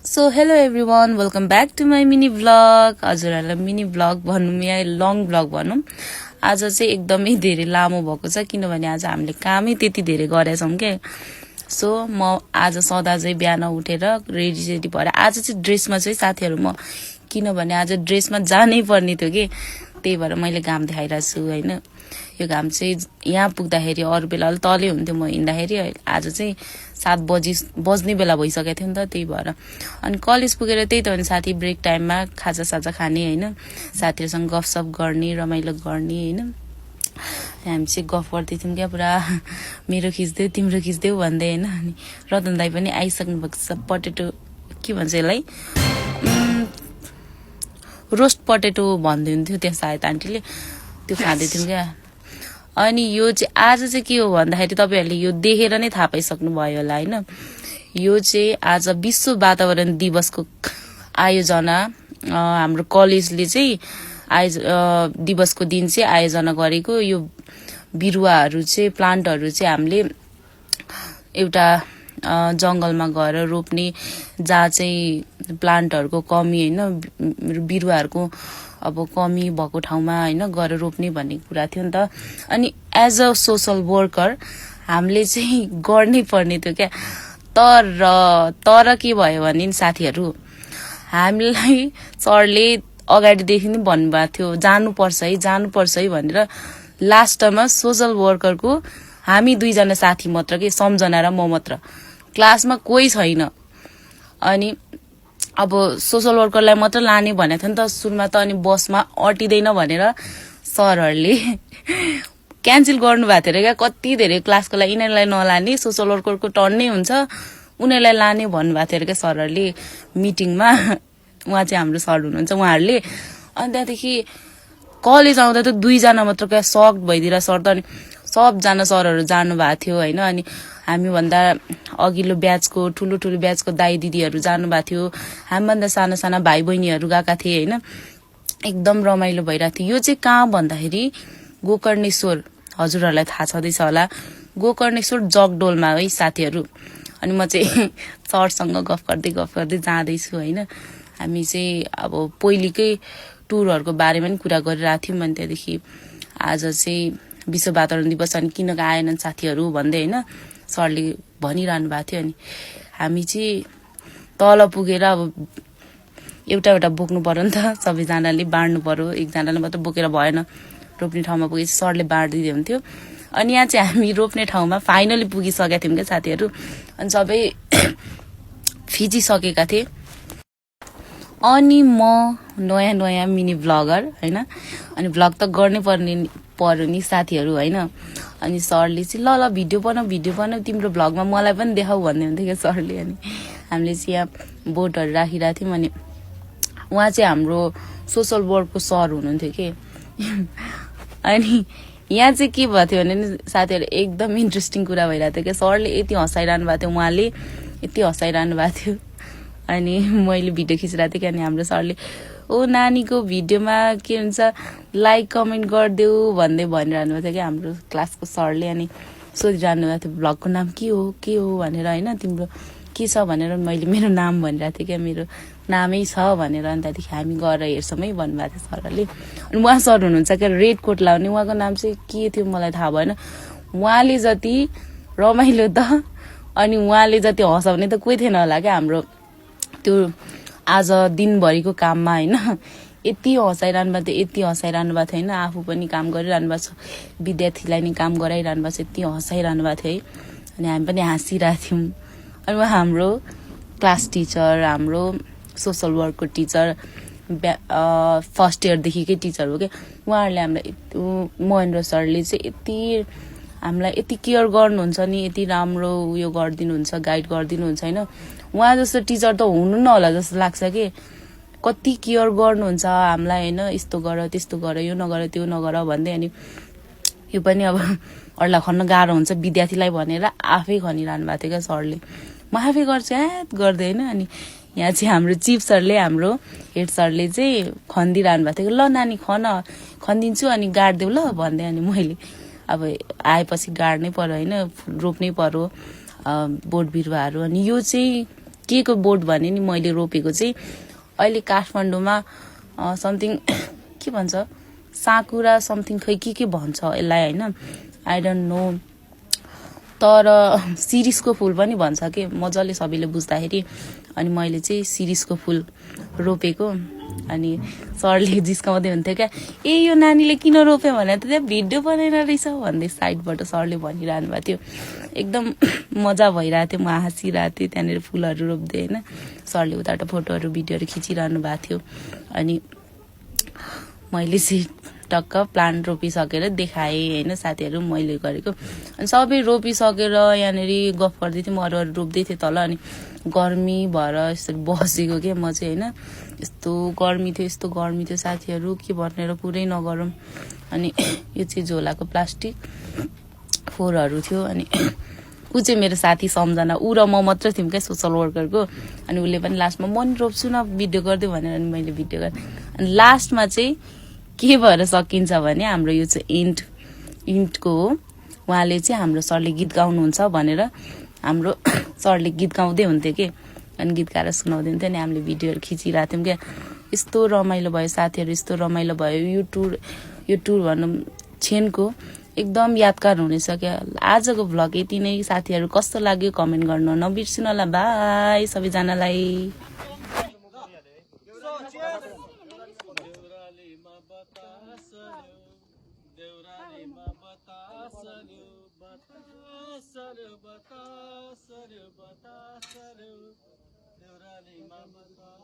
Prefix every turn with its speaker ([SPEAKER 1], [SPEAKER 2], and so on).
[SPEAKER 1] So hello everyone, welcome back to my mini vlog. हजुरहरूलाई mini vlog भनौँ या long vlog भनौँ। आज चाहिँ एकदमै धेरै लामो भएको छ किनभने आज हामीले कामै त्यति धेरै गरेछौँ क्या। सो म आज सदा चाहिँ बिहान उठेर रेडी भएर आज चाहिँ ड्रेसमा चाहिँ साथीहरू म किनभने आज ड्रेसमा जानै पर्ने थियो कि त्यही भएर मैले घाम देखाइरहेको छु होइन। यो घाम चाहिँ यहाँ पुग्दाखेरि अरू बेला अलिक तलै हुन्थ्यो म हिँड्दाखेरि, आज चाहिँ 7 बज्ने बेला भइसकेको थियो नि त, त्यही भएर। अनि कलेज पुगेर त्यही त भने साथी ब्रेक टाइममा खाजा खाने होइन, साथीहरूसँग गफसफ गर्ने रमाइलो गर्ने होइन। हामी चाहिँ गफ गर्दै थियौँ क्या पुरा, मेरो खिच्देऊ तिम्रो खिच्देऊ भन्दै होइन। अनि रतन दाई पनि आइसक्नु भएको छ, पटेटो के भन्छ यसलाई, रोस्ट पटेटो भन्दै हुन्थ्यो त्यहाँ सायद आन्टीले, त्यो खाँदै थियौँ क्या। अनि यो चाहिँ आज चाहिँ के हो भन्दाखेरि तपाईँहरूले यो देखेर नै थाहा पाइसक्नु भयो होला होइन। यो चाहिँ आज विश्व वातावरण दिवसको आयोजना हाम्रो कलेजले चाहिँ दिवसको दिन चाहिँ आयोजना गरेको। यो बिरुवाहरू चाहिँ प्लान्टहरू चाहिँ हामीले एउटा जङ्गलमा गएर रोप्ने, जहाँ चाहिँ प्लान्टहरूको कमी होइन, बिरुवाहरूको अब कमी भएको ठाउँमा होइन गएर रोप्ने भन्ने कुरा थियो नि त। अनि एज अ सोसल वर्कर हामीले चाहिँ गर्नै पर्ने थियो क्या। तर के भयो भने साथीहरू, हामीलाई सरले अगाडिदेखि नै भन्नुभएको थियो जानुपर्छ है भनेर। लास्टमा सोसल वर्करको हामी 2 जना साथी मात्र के, सम्झना र म मात्र, क्लासमा कोही छैन। अनि अब सोसल वर्करलाई मात्र लाने भनेको थियो नि त सुरुमा त। अनि बसमा अटिँदैन भनेर सरहरूले क्यान्सल गर्नुभएको थियो क्या। कति धेरै क्लासको लागि यिनीहरूलाई नलाने, सोसल वर्करको टर्न नै हुन्छ उनीहरूलाई लाने भन्नुभएको थियो क्या सरहरूले मिटिङमा। उहाँ चाहिँ हाम्रो सर हुनुहुन्छ उहाँहरूले। अनि त्यहाँदेखि कलेज आउँदा त 2 जना मात्र क्या, सक्ड भइदिएर सर त। अनि सबजना सरहरू जानुभएको थियो होइन। अनि हामीभन्दा अघिल्लो ब्याचको ठुलो ब्याचको दाई दिदीहरू जानुभएको थियो, हामीभन्दा साना भाइ बहिनीहरू गएका थिए होइन। एकदम रमाइलो भइरहेको थियो। यो चाहिँ कहाँ भन्दाखेरि गोकर्णेश्वर, हजुरहरूलाई थाहा छँदैछ होला, गोकर्णेश्वर जगडोलमा है साथीहरू। अनि म चाहिँ सरसँग गफ गर्दै जाँदैछु होइन। हामी चाहिँ अब पहिलेकै टुरहरूको बारेमा पनि कुरा गरिरहेको थियौँ। अनि त्यहाँदेखि आज चाहिँ विश्व वातावरण दिवस, अनि किन आएनन् साथीहरू भन्दै होइन सरले भनिरहनु भएको थियो। अनि हामी चाहिँ तल पुगेर अब एउटा बोक्नु पर्यो नि त, सबैजनाले बाँड्नु पर्यो, एकजनाले मात्र बोकेर भएन। रोप्ने ठाउँमा पुगेपछि सरले बाँडिदिँदै हुन्थ्यो। अनि यहाँ चाहिँ हामी रोप्ने ठाउँमा फाइनली पुगिसकेका थियौँ क्या साथीहरू। अनि सबै फिजिसकेका थिए। अनि म नयाँ मिनी भ्लगर होइन। अनि भ्लग त गर्नै पर्यो नि साथीहरू होइन। अनि सरले चाहिँ ल भिडियो बनाऊ तिम्रो भ्लगमा मलाई पनि देखाऊ भन्दै हुन्थ्यो क्या सरले। अनि हामीले चाहिँ यहाँ बोटहरू राखिरहेको थियौँ। अनि उहाँ चाहिँ हाम्रो सोसल वर्कको सर हुनुहुन्थ्यो कि। अनि यहाँ चाहिँ के भएको थियो भने साथीहरू एकदम इन्ट्रेस्टिङ कुरा भइरहेको थियो क्या। सरले यति हँसाइरहनु भएको थियो, उहाँले यति हँसाइरहनु भएको थियो। अनि मैले भिडियो खिचिरहेको थिएँ कि। अनि हाम्रो सरले ओ नानीको भिडियोमा के हुन्छ लाइक कमेन्ट गरिदेऊ भन्दै भनिरहनु भएको थियो क्या हाम्रो क्लासको सरले। अनि सोधिरहनु भएको थियो भ्लगको नाम के हो भनेर होइन, तिम्रो के छ भनेर। मैले मेरो नाम भनिरहेको थिएँ क्या, मेरो नामै छ भनेर। अनि त्यहाँदेखि हामी गएर हेर्छौँ है भन्नुभएको थियो सरहरूले। अनि उहाँ सर हुनुहुन्छ क्या, रेड कोट लाउने, उहाँको नाम चाहिँ के थियो मलाई थाहा भएन। उहाँले जति रमाइलो त अनि उहाँले जति हँसाउने त कोही थिएन होला क्या हाम्रो त्यो आज दिनभरिको काममा होइन। यति हँसाइरहनु भएको थियो होइन। आफू पनि काम गरिरहनु भएको छ, विद्यार्थीलाई नि काम गराइरहनु भएको छ, यति हँसाइरहनु भएको थियो है। अनि हामी पनि हाँसिरहेको थियौँ। अनि उहाँ हाम्रो क्लास टिचर, हाम्रो सोसल वर्कको टिचर, फर्स्ट इयरदेखिकै टिचर हो क्या। उहाँहरूले हामीलाई महेन्द्र सरले चाहिँ यति हामीलाई यति केयर गर्नुहुन्छ नि, यति राम्रो उयो गरिदिनुहुन्छ, गाइड गरिदिनुहुन्छ होइन। उहाँ जस्तो टिचर त हुनु न होला जस्तो लाग्छ कि। कति केयर गर्नुहुन्छ हामीलाई होइन, यस्तो गर त्यस्तो गर, यो नगर त्यो नगर भन्दै। अनि यो पनि अब अरूलाई खन्न गाह्रो हुन्छ विद्यार्थीलाई भनेर आफै खनिरहनु भएको थियो क्या सरले। म आफै गर्छु गर्दै होइन। अनि यहाँ चाहिँ हाम्रो चिफ सरले, हाम्रो हेड सरले चाहिँ खनिदिइरहनु भएको थियो। ल नानी खनिदिन्छु अनि गाड्देऊ ल भन्दै। अनि मैले अब आएपछि गाड्नै पर्यो होइन, रोप्नै पर्यो बोट बिरुवाहरू। अनि यो चाहिँ के को बोट भने नि मैले रोपेको चाहिँ अहिले काठमाडौँमा समथिङ के भन्छ साकुरा समथिङ खै के भन्छ यसलाई होइन आई डोन्ट नो तर सिरिसको फुल पनि भन्छ के मजाले सबैले बुझ्दाखेरि अनि मैले चाहिँ सिरिसको फुल रोपेको अनि सरले जिस्काउँदै हुन्थ्यो क्या ए यो नानीले किन रोप्यो भने त त्यहाँ भिडियो बनाएर रहेछ भन्दै साइडबाट सरले भनिरहनु भएको थियो एकदम मजा भइरहेको थियो म हाँसिरहेको थिएँ त्यहाँनिर फुलहरू रोप्दै होइन सरले उताबाट फोटोहरू भिडियोहरू खिचिरहनु भएको थियो अनि मैले चाहिँ टक्क प्लान्ट रोपिसकेर देखाएँ होइन साथीहरू मैले गरेको अनि सबै रोपिसकेर यहाँनिर गफ गर्दै थिएँ म अरू रोप्दै थिएँ तल अनि गर्मी भएर यसरी बसेको के म चाहिँ होइन यस्तो गर्मी थियो साथीहरू के भनेर कुरै नगरौँ अनि यो चाहिँ झोलाको प्लास्टिक फोहोरहरू थियो अनि ऊ चाहिँ मेरो साथी सम्झना ऊ र म मात्र थियौँ क्या सोसल वर्करको अनि उसले पनि लास्टमा म नि रोप्छु न भिडियो गर्दै भनेर अनि मैले भिडियो गरेँ अनि लास्टमा चाहिँ के भएर सकिन्छ भने हाम्रो यो चाहिँ इन्टको हो उहाँले चाहिँ हाम्रो सरले गीत गाउनुहुन्छ भनेर हाम्रो सरले गीत गाउँदै हुन्थ्यो कि अनि गीत गाएर सुनाउँदै हुन्थ्यो अनि हामीले भिडियोहरू खिचिरहेको थियौँ क्या यस्तो रमाइलो भयो साथीहरू यस्तो रमाइलो भयो यो टुर भनौँ छेनको एकदम यादगार हुनेछ क्या आजको भ्लग यति नै साथीहरू कस्तो लाग्यो कमेन्ट गर्नु नबिर्सिनु होला बाई सबैजनालाई
[SPEAKER 2] Deurali ma bata